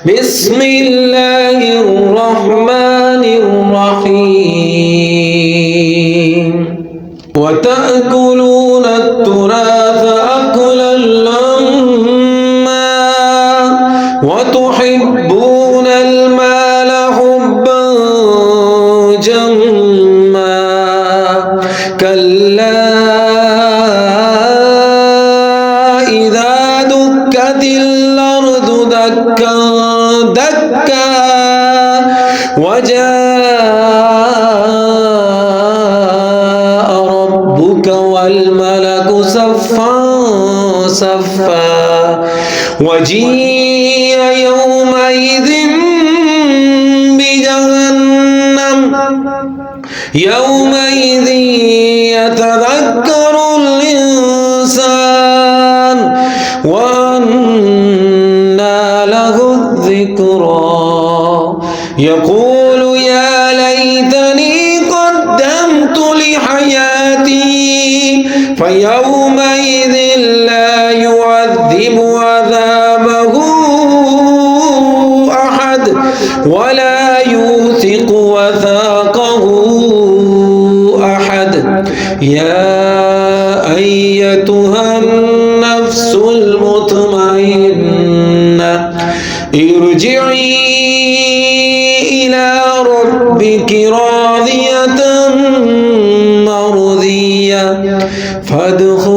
بسم الله الرحمن الرحيم وتأكلون التراث أكلا لما وتحبون المال حبا جما كلا إذا دكت الأرض دكا دكا وجاء ربك والملك صفا صفا وجيء يومئذ بجهنم يومئذ يتذكر الإنسان وأنى له الذكرى يقول يا ليتني قدمت لحياتي فيومئذ لا يعذب عذابه أحد ولا يوثق وثاقه أحد يا أيتها النفس المطمئنة ارجعي إلى ربك راضية مرضية فادخلي